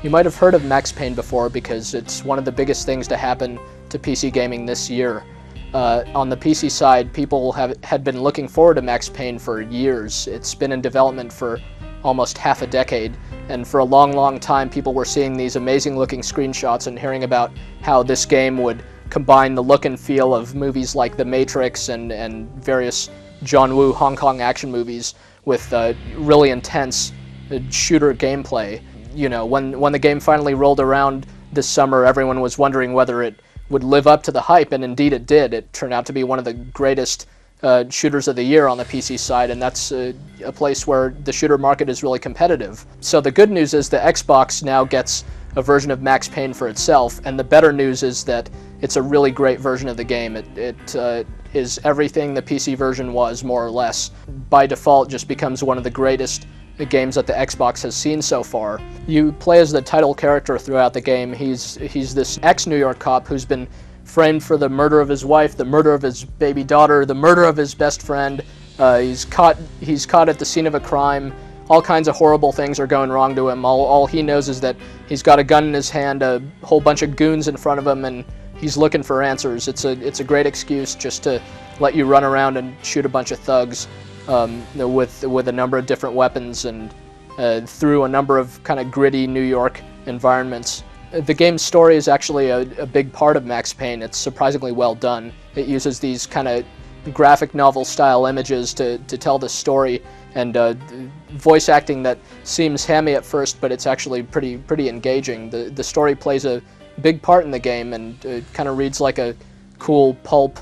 You might have heard of Max Payne before because it's one of the biggest things to happen to PC gaming this year. On the PC side, people had been looking forward to Max Payne for years. It's been in development for almost half a decade, and for a long time people were seeing these amazing looking screenshots and hearing about how this game would combine the look and feel of movies like The Matrix and various John Woo Hong Kong action movies with really intense shooter gameplay. You know, when the game finally rolled around this summer, everyone was wondering whether it would live up to the hype, and indeed it did. It turned out to be one of the greatest shooters of the year on the PC side, and that's a place where the shooter market is really competitive. So the good news is the Xbox now gets a version of Max Payne for itself, and the better news is that it's a really great version of the game. It is everything the PC version was, more or less. By default, just becomes one of the greatest games that the Xbox has seen so far. You play as the title character throughout the game. He's this ex-New York cop who's been framed for the murder of his wife, the murder of his baby daughter, the murder of his best friend. He's caught at the scene of a crime. All kinds of horrible things are going wrong to him. All he knows is that he's got a gun in his hand, a whole bunch of goons in front of him, and he's looking for answers. It's a great excuse just to let you run around and shoot a bunch of thugs with a number of different weapons and through a number of kind of gritty New York environments. The game's story is actually a big part of Max Payne. It's surprisingly well done. It uses these kind of graphic novel style images to tell the story, and voice acting that seems hammy at first, but it's actually pretty engaging. The story plays a big part in the game, and it kind of reads like a cool pulp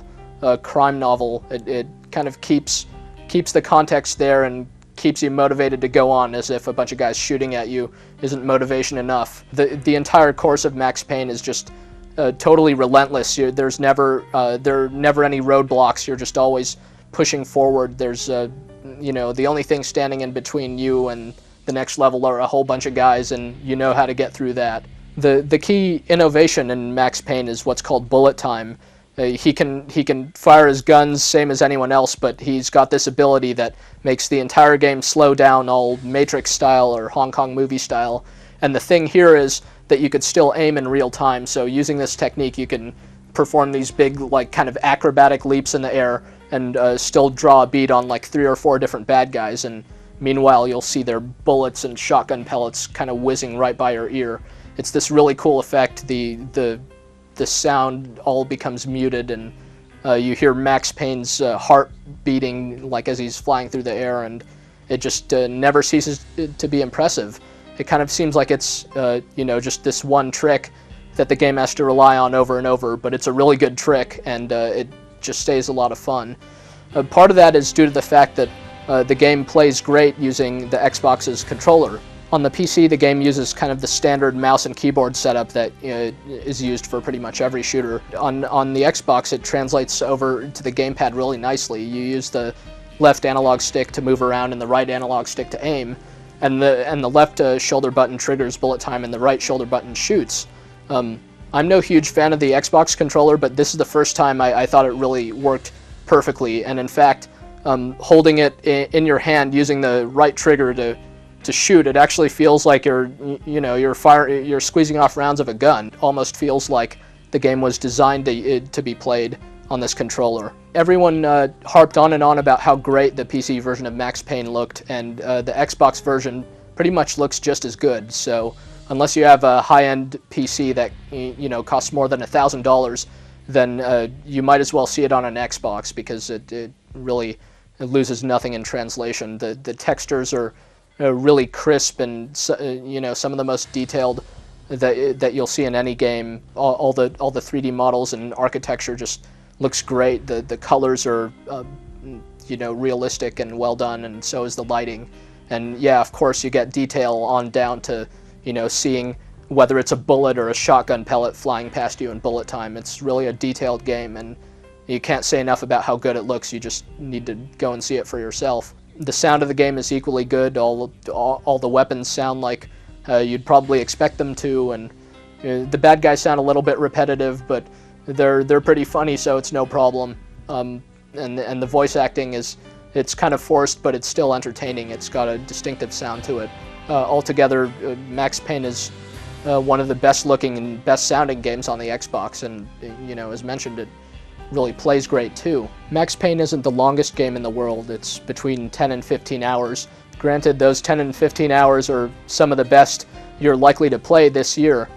crime novel. It kind of keeps the context there and keeps you motivated to go on, as if a bunch of guys shooting at you isn't motivation enough. The entire course of Max Payne is just totally relentless. There are never any roadblocks. You're just always pushing forward. There's the only thing standing in between you and the next level are a whole bunch of guys, and you know how to get through that. The key innovation in Max Payne is what's called bullet time. He can fire his guns same as anyone else, but he's got this ability that makes the entire game slow down, all Matrix style or Hong Kong movie style. And the thing here is that you could still aim in real time. So using this technique, you can perform these big, like, kind of acrobatic leaps in the air and still draw a bead on like 3 or 4 different bad guys. And meanwhile, you'll see their bullets and shotgun pellets kind of whizzing right by your ear. It's this really cool effect. The sound all becomes muted, and you hear Max Payne's heart beating like as he's flying through the air, and it just never ceases to be impressive. It kind of seems like it's just this one trick that the game has to rely on over and over, but it's a really good trick, and it just stays a lot of fun. Part of that is due to the fact that the game plays great using the Xbox's controller. On the PC, the game uses kind of the standard mouse and keyboard setup that is used for pretty much every shooter. On the Xbox, it translates over to the gamepad really nicely. You use the left analog stick to move around and the right analog stick to aim, and the left shoulder button triggers bullet time and the right shoulder button shoots. I'm no huge fan of the Xbox controller, but this is the first time I thought it really worked perfectly. And in fact, holding it in your hand using the right trigger to shoot, it actually feels like you're squeezing off rounds of a gun. It almost feels like the game was designed to be played on this controller. Everyone harped on and on about how great the PC version of Max Payne looked, and the Xbox version pretty much looks just as good. So unless you have a high-end PC that costs more than $1,000, then you might as well see it on an Xbox, because it really loses nothing in translation. The textures are really crisp, and some of the most detailed that you'll see in any game. All the 3D models and architecture just looks great. The colors are realistic and well done, and so is the lighting. And yeah, of course, you get detail on down to seeing whether it's a bullet or a shotgun pellet flying past you in bullet time. It's really a detailed game, and you can't say enough about how good it looks. You just need to go and see it for yourself. The sound of the game is equally good. All the weapons sound like you'd probably expect them to, and the bad guys sound a little bit repetitive, but they're pretty funny, so it's no problem. And the voice acting it's kind of forced, but it's still entertaining. It's got a distinctive sound to it. Altogether, Max Payne is one of the best looking and best sounding games on the Xbox, and you know, as mentioned, it really plays great too. Max Payne isn't the longest game in the world. It's between 10 and 15 hours. Granted, those 10 and 15 hours are some of the best you're likely to play this year,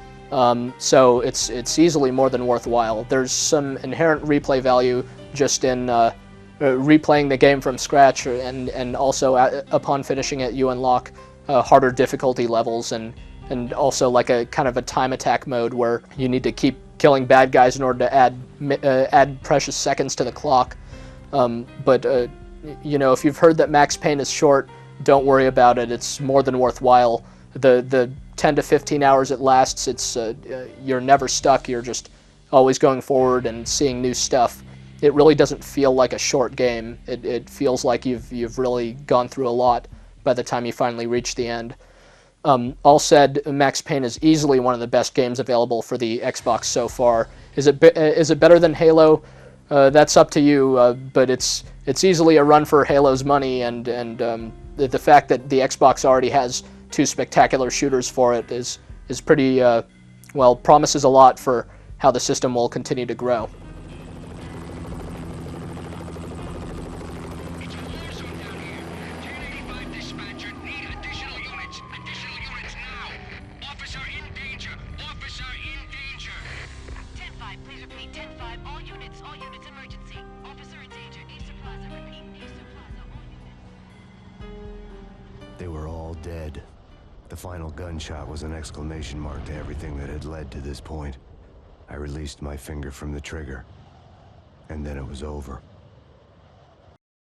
so it's easily more than worthwhile. There's some inherent replay value just in replaying the game from scratch, and also upon finishing it, you unlock harder difficulty levels, and also like a kind of a time attack mode where you need to keep killing bad guys in order to add precious seconds to the clock. But you know, if you've heard that Max Payne is short, don't worry about it. It's more than worthwhile. The 10 to 15 hours it lasts, it's you're never stuck. You're just always going forward and seeing new stuff. It really doesn't feel like a short game. It feels like you've really gone through a lot by the time you finally reach the end. All said, Max Payne is easily one of the best games available for the Xbox so far. Is it better than Halo? That's up to you, but it's easily a run for Halo's money, and the fact that the Xbox already has two spectacular shooters for it is pretty, well, promises a lot for how the system will continue to grow. They were all dead. The final gunshot was an exclamation mark to everything that had led to this point. I released my finger from the trigger, and then it was over.